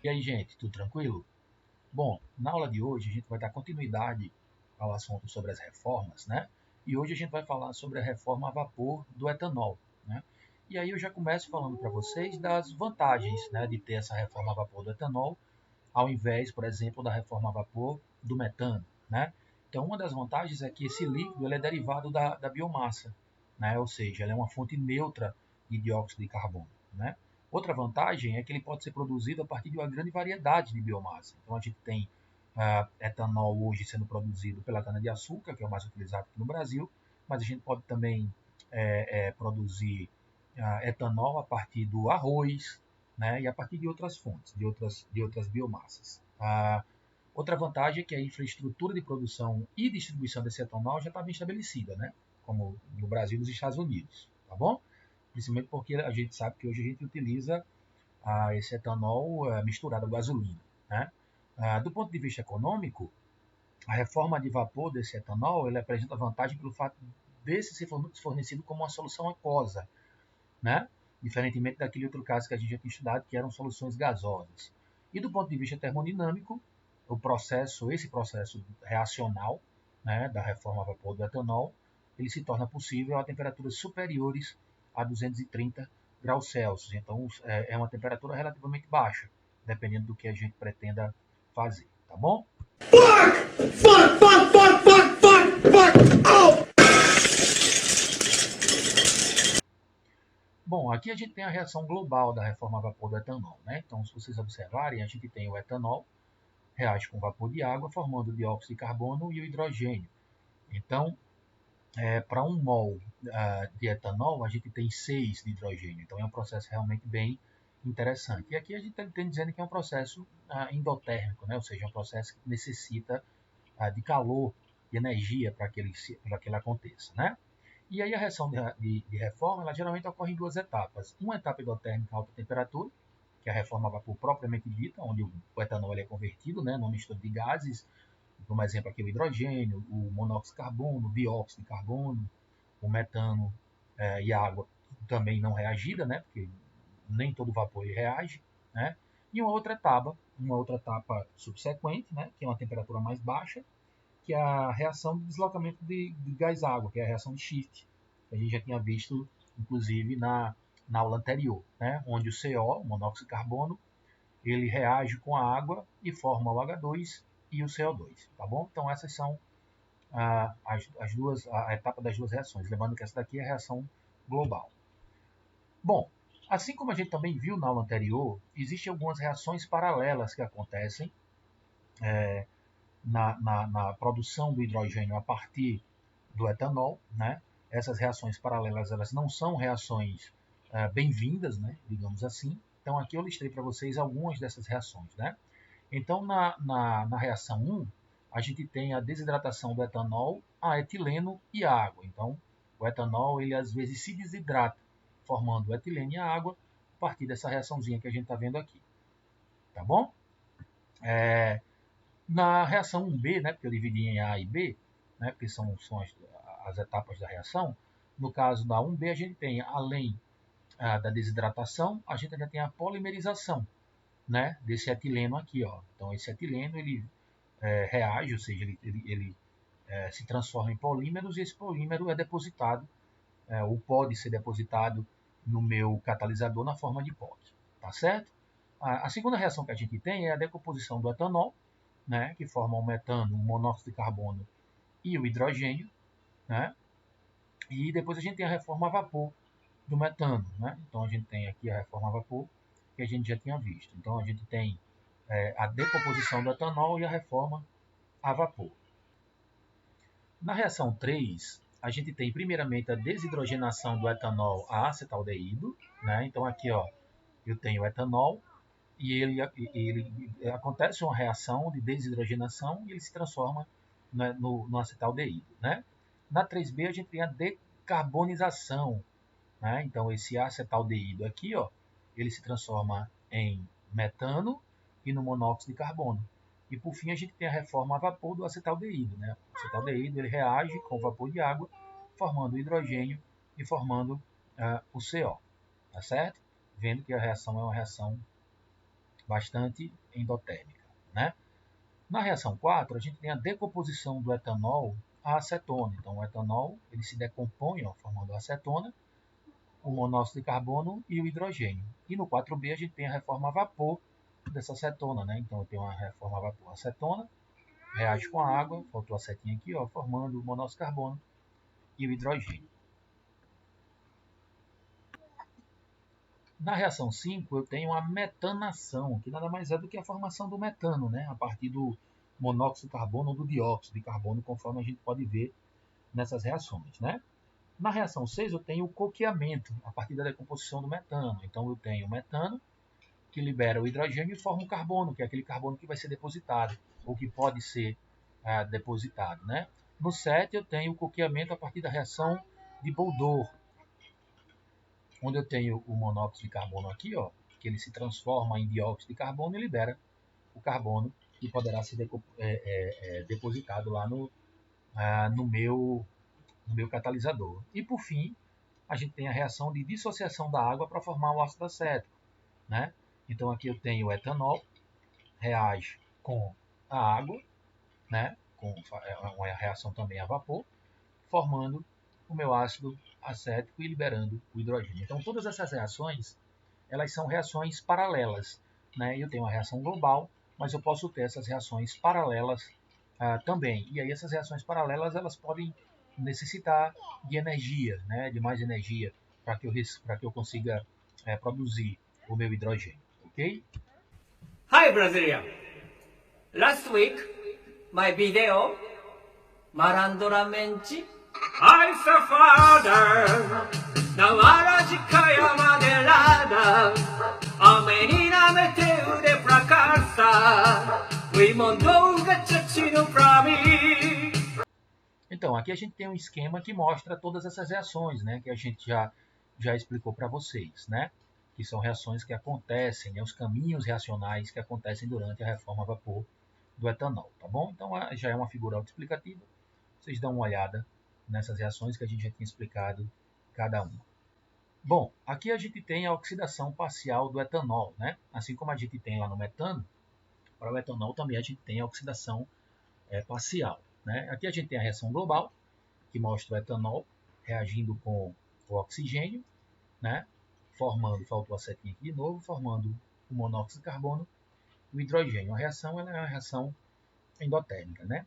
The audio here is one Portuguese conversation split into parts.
E aí, gente, tudo tranquilo? Bom, na aula de hoje a gente vai dar continuidade ao assunto sobre as reformas, né? E hoje a gente vai falar sobre a reforma a vapor do etanol, né? E aí eu já começo falando para vocês das vantagens, né, de ter essa reforma a vapor do etanol, ao invés, por exemplo, da reforma a vapor do metano, né? Então, uma das vantagens é que esse líquido ele é derivado da biomassa, né? Ou seja, ele é uma fonte neutra de dióxido de carbono, né? Outra vantagem é que ele pode ser produzido a partir de uma grande variedade de biomassa. Então, a gente tem etanol hoje sendo produzido pela cana-de-açúcar, que é o mais utilizado aqui no Brasil, mas a gente pode também produzir etanol a partir do arroz, né, e a partir de outras fontes, de outras biomassas. Outra vantagem é que a infraestrutura de produção e distribuição desse etanol já está bem estabelecida, né, como no Brasil e nos Estados Unidos, tá bom? Principalmente porque a gente sabe que hoje a gente utiliza esse etanol misturado a gasolina, né? Do ponto de vista econômico, a reforma de vapor desse etanol ele apresenta vantagem pelo fato desse ser fornecido como uma solução aquosa, né? Diferentemente daquele outro caso que a gente já tinha estudado, que eram soluções gasosas. E do ponto de vista termodinâmico, esse processo reacional, né, da reforma a vapor do etanol, ele se torna possível a temperaturas superiores a 230 graus Celsius. Então, é uma temperatura relativamente baixa, dependendo do que a gente pretenda fazer, tá bom? Fuck! Fuck! Fuck! Fuck! Fuck! Fuck! Fuck! Oh! Bom, aqui a gente tem a reação global da reforma a vapor do etanol, né? Então, se vocês observarem, a gente tem o etanol, reage com vapor de água, formando o dióxido de carbono e o hidrogênio. Então, para 1 mol de etanol, a gente tem 6 de hidrogênio. Então, é um processo realmente bem interessante. E aqui a gente está dizendo que é um processo endotérmico, né? Ou seja, é um processo que necessita de calor, de energia para que ele aconteça, né? E aí a reação de reforma, ela geralmente ocorre em duas etapas. Uma etapa endotérmica a alta temperatura, que é a reforma a vapor propriamente dita, onde o etanol ele é convertido, né, numa mistura de gases, como exemplo aqui o hidrogênio, o monóxido de carbono, o dióxido de carbono, o metano e a água também não reagida, né, porque nem todo vapor ele reage, né. E uma outra etapa subsequente, né, que é uma temperatura mais baixa, que é a reação de deslocamento de gás-água, que é a reação de Schiff, que a gente já tinha visto, inclusive, na aula anterior, né? Onde o CO, o monóxido de carbono, ele reage com a água e forma o H2 e o CO2, tá bom? Então essas são a etapa das duas reações, lembrando que essa daqui é a reação global. Bom, assim como a gente também viu na aula anterior, existem algumas reações paralelas que acontecem na produção do hidrogênio a partir do etanol, né? Essas reações paralelas elas não são reações bem-vindas, né? Digamos assim. Então aqui eu listei para vocês algumas dessas reações, né? Então na reação 1, a gente tem a desidratação do etanol a etileno e água. Então o etanol ele às vezes se desidrata, formando o etileno e a água a partir dessa reaçãozinha que a gente está vendo aqui, tá bom? Na reação 1B, né, porque eu dividi em A e B, né, porque são as etapas da reação, no caso da 1B, a gente tem, além da desidratação, a gente ainda tem a polimerização, né, desse etileno aqui. Ó. Então, esse etileno ele reage, ou seja, ele se transforma em polímeros e esse polímero é depositado, ou pode ser depositado no meu catalisador na forma de POC. Tá certo? A segunda reação que a gente tem é a decomposição do etanol, né, que formam o metano, o monóxido de carbono e o hidrogênio, né? E depois a gente tem a reforma a vapor do metano, né? Então a gente tem aqui a reforma a vapor que a gente já tinha visto. Então a gente tem a decomposição do etanol e a reforma a vapor. Na reação 3, a gente tem primeiramente a desidrogenação do etanol a acetaldeído, né? Então aqui, ó, eu tenho o etanol e ele acontece uma reação de desidrogenação e ele se transforma, né, no acetaldeído, né? Na 3B a gente tem a decarbonização, né? Então esse acetaldeído aqui, ó, ele se transforma em metano e no monóxido de carbono. E por fim a gente tem a reforma a vapor do acetaldeído, né? O acetaldeído ele reage com o vapor de água, formando o hidrogênio e formando o CO, tá certo? Vendo que a reação é uma reação bastante endotérmica, né? Na reação 4, a gente tem a decomposição do etanol a acetona. Então, o etanol ele se decompõe, ó, formando a acetona, o monóxido de carbono e o hidrogênio. E no 4B a gente tem a reforma a vapor dessa acetona, né? Então, eu tenho uma reforma a vapor acetona, reage com a água, faltou a setinha aqui, ó, formando o monóxido de carbono e o hidrogênio. Na reação 5, eu tenho a metanação, que nada mais é do que a formação do metano, né? A partir do monóxido de carbono ou do dióxido de carbono, conforme a gente pode ver nessas reações, né? Na reação 6, eu tenho o coqueamento, a partir da decomposição do metano. Então, eu tenho o metano, que libera o hidrogênio e forma o carbono, que é aquele carbono que vai ser depositado, ou que pode ser depositado, né? No 7, eu tenho o coqueamento a partir da reação de Boldor, onde eu tenho o monóxido de carbono aqui, ó, que ele se transforma em dióxido de carbono e libera o carbono, que poderá ser depositado lá no meu catalisador. E por fim, a gente tem a reação de dissociação da água para formar o ácido acético, né? Então aqui eu tenho o etanol, reage com a água, né? Uma reação também a vapor, formando o meu ácido acético e liberando o hidrogênio. Então todas essas reações, elas são reações paralelas, né? Eu tenho uma reação global, mas eu posso ter essas reações paralelas também. E aí essas reações paralelas, elas podem necessitar de energia, né? De mais energia para que eu consiga produzir o meu hidrogênio, ok? Hi Brasilia! Last week, my video, Malandramente, I saw father, now Arajikayama de Lada, Amenina meteu de fracassa, we mandou gatchino pra mim. Então, aqui a gente tem um esquema que mostra todas essas reações, né? Que a gente já explicou para vocês, né? Que são reações que acontecem, né, os caminhos reacionais que acontecem durante a reforma a vapor do etanol, tá bom? Então já é uma figura autoexplicativa, vocês dão uma olhada nessas reações que a gente já tinha explicado cada uma. Bom, aqui a gente tem a oxidação parcial do etanol, né? Assim como a gente tem lá no metano, para o etanol também a gente tem a oxidação parcial, né? Aqui a gente tem a reação global, que mostra o etanol reagindo com o oxigênio, né? Formando, faltou a setinha aqui de novo, formando o monóxido de carbono e o hidrogênio. A reação ela é uma reação endotérmica, né?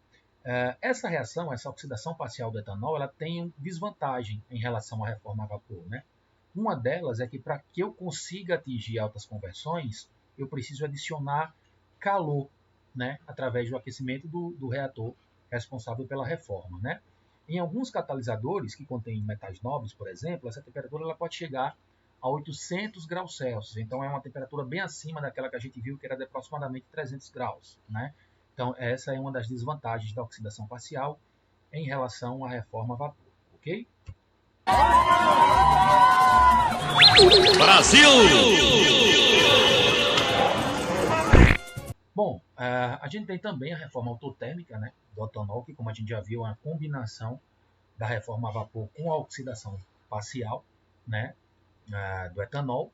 Essa reação, essa oxidação parcial do etanol, ela tem desvantagem em relação à reforma a vapor, né? Uma delas é que para que eu consiga atingir altas conversões, eu preciso adicionar calor, né? Através do aquecimento do reator responsável pela reforma, né? Em alguns catalisadores que contêm metais nobres, por exemplo, essa temperatura ela pode chegar a 800 graus Celsius. Então, é uma temperatura bem acima daquela que a gente viu, que era de aproximadamente 300 graus, né? Então, essa é uma das desvantagens da oxidação parcial em relação à reforma a vapor, ok? Brasil! Bom, a gente tem também a reforma autotérmica, né, do etanol, que como a gente já viu, é uma combinação da reforma a vapor com a oxidação parcial, né, do etanol,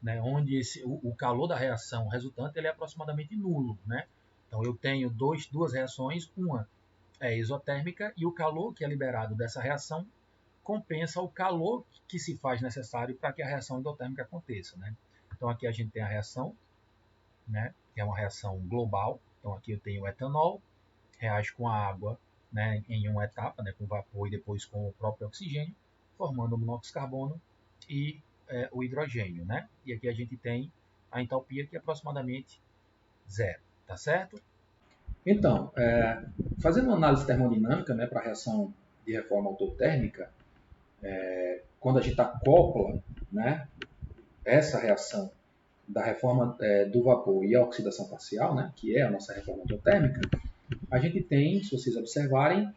né, onde o calor da reação resultante ele é aproximadamente nulo, né? Então eu tenho duas reações, uma é exotérmica e o calor que é liberado dessa reação compensa o calor que se faz necessário para que a reação endotérmica aconteça, né? Então aqui a gente tem a reação, né, que é uma reação global. Então aqui eu tenho o etanol, reage com a água, né, em uma etapa, né, com vapor e depois com o próprio oxigênio, formando o monóxido de carbono e o hidrogênio, né? E aqui a gente tem a entalpia que é aproximadamente zero, tá certo? Então, fazendo uma análise termodinâmica, né, para a reação de reforma autotérmica, quando a gente acopla, né, essa reação da reforma do vapor e a oxidação parcial, né, que é a nossa reforma autotérmica, a gente tem, se vocês observarem,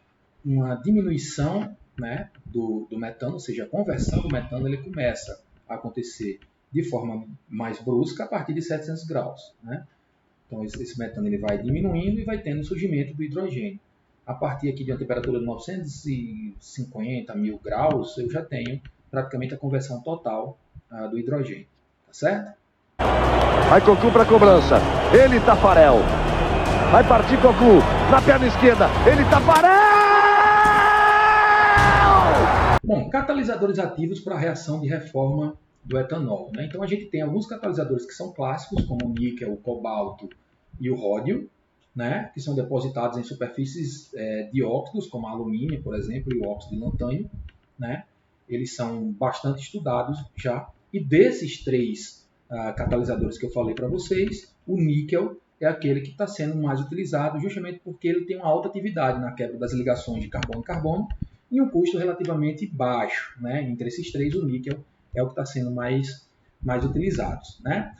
uma diminuição, né, do metano, ou seja, a conversão do metano ele começa a acontecer de forma mais brusca a partir de 700 graus. Né? Então, esse metano ele vai diminuindo e vai tendo o surgimento do hidrogênio. A partir aqui de uma temperatura de 950 mil graus, eu já tenho praticamente a conversão total do hidrogênio. Tá certo? Vai Cocu para cobrança. Ele, Tafarel. Vai partir Cocu. Na perna esquerda. Ele, Tafarel! Bom, catalisadores ativos para a reação de reforma do etanol, né? Então a gente tem alguns catalisadores que são clássicos, como o níquel, o cobalto e o ródio, né? Que são depositados em superfícies de óxidos, como a alumínio, por exemplo, e o óxido de lantânio, né? Eles são bastante estudados já. E desses três catalisadores que eu falei para vocês, o níquel é aquele que está sendo mais utilizado justamente porque ele tem uma alta atividade na quebra das ligações de carbono-carbono e um custo relativamente baixo, né? Entre esses três, o níquel é o que está sendo mais utilizado, né?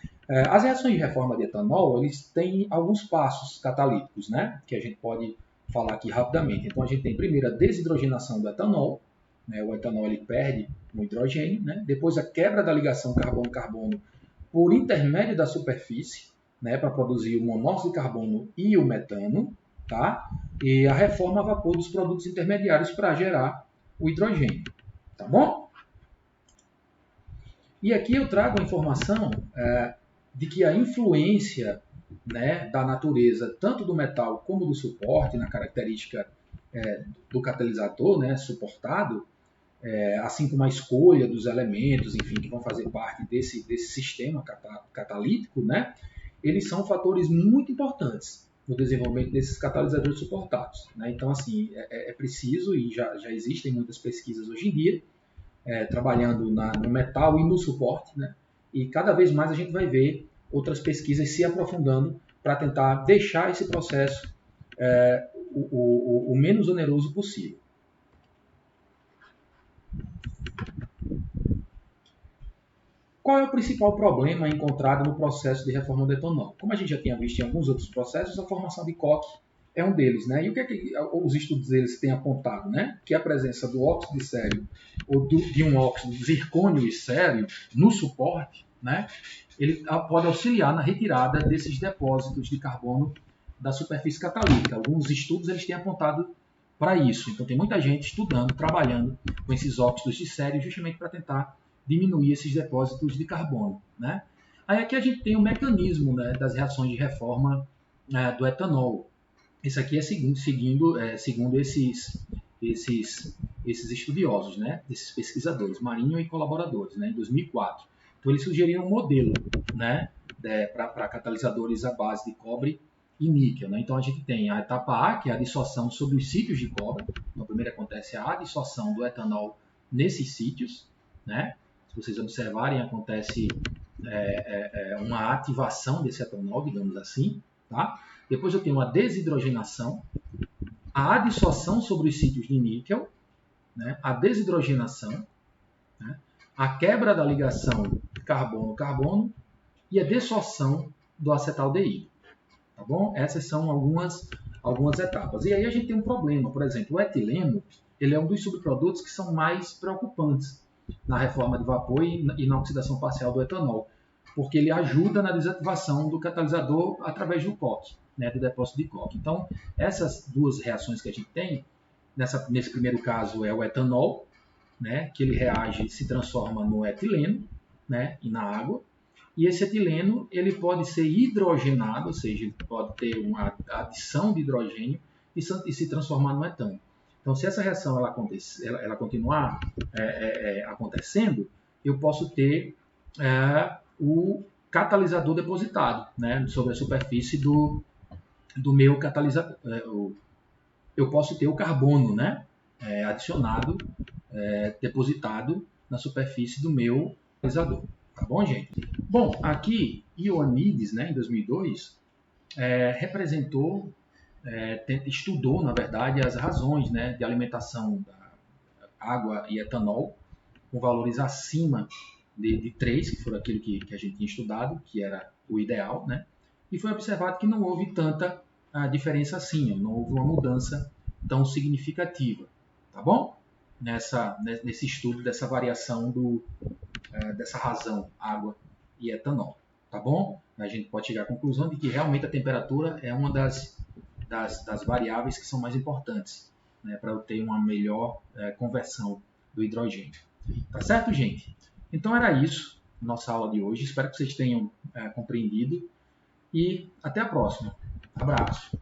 As reações de reforma de etanol, eles têm alguns passos catalíticos, né? Que a gente pode falar aqui rapidamente. Então, a gente tem primeiro a desidrogenação do etanol, né? O etanol ele perde o hidrogênio, né? Depois a quebra da ligação carbono-carbono por intermédio da superfície, né? Para produzir o monóxido de carbono e o metano, tá? E a reforma a vapor dos produtos intermediários para gerar o hidrogênio, tá bom? E aqui eu trago a informação de que a influência, né, da natureza, tanto do metal como do suporte, na característica do catalisador, né, suportado, assim como a escolha dos elementos, enfim, que vão fazer parte desse sistema catalítico, né, eles são fatores muito importantes no desenvolvimento desses catalisadores suportados, né? Então, assim, é preciso, e já existem muitas pesquisas hoje em dia, trabalhando no metal e no suporte, né? E cada vez mais a gente vai ver outras pesquisas se aprofundando para tentar deixar esse processo o menos oneroso possível. Qual é o principal problema encontrado no processo de reforma do etanol? Como a gente já tinha visto em alguns outros processos, a formação de coque é um deles, né? E o que é que os estudos deles têm apontado, né? Que a presença do óxido de sério ou de um óxido de zircônio e sério no suporte, né? Ele pode auxiliar na retirada desses depósitos de carbono da superfície catalítica. Alguns estudos eles têm apontado para isso. Então tem muita gente estudando, trabalhando com esses óxidos de sério justamente para tentar diminuir esses depósitos de carbono, né? Aí aqui a gente tem o mecanismo, né, das reações de reforma do etanol. Isso aqui é segundo esses estudiosos, né, desses pesquisadores, Marinho e colaboradores, né, em 2004. Então eles sugeriram um modelo, né, para catalisadores à base de cobre e níquel, né? Então a gente tem a etapa A, que é a dissorção sobre os sítios de cobre. Então primeiro acontece a dissorção do etanol nesses sítios, né? Se vocês observarem, acontece uma ativação desse etanol, digamos assim, tá? Depois eu tenho a desidrogenação, a adsorção sobre os sítios de níquel, né? A desidrogenação, né? A quebra da ligação carbono-carbono e a dessorção do acetaldeído, tá bom? Essas são algumas etapas. E aí a gente tem um problema, por exemplo, o etileno, ele é um dos subprodutos que são mais preocupantes na reforma de vapor e na oxidação parcial do etanol, porque ele ajuda na desativação do catalisador através do coque, né, do depósito de coque. Então, essas duas reações que a gente tem, nesse primeiro caso é o etanol, né, que ele reage e se transforma no etileno, né, e na água, e esse etileno ele pode ser hidrogenado, ou seja, ele pode ter uma adição de hidrogênio e se transformar no etano. Então, se essa reação ela continuar acontecendo, eu posso ter o catalisador depositado, né, sobre a superfície do meu catalisador. Eu posso ter o carbono, né, adicionado, depositado na superfície do meu catalisador. Tá bom, gente? Bom, aqui, Ioannidis, né, em 2002, estudou, na verdade, as razões, né, de alimentação da água e etanol com valores acima de 3, que foi aquilo que a gente tinha estudado, que era o ideal, né? E foi observado que não houve tanta diferença assim, não houve uma mudança tão significativa, tá bom? Nesse estudo dessa variação dessa razão, água e etanol, tá bom? A gente pode chegar à conclusão de que realmente a temperatura é uma das variáveis que são mais importantes, né, para eu ter uma melhor conversão do hidrogênio. Tá certo, gente? Então era isso, nossa aula de hoje. Espero que vocês tenham compreendido. E até a próxima. Abraço.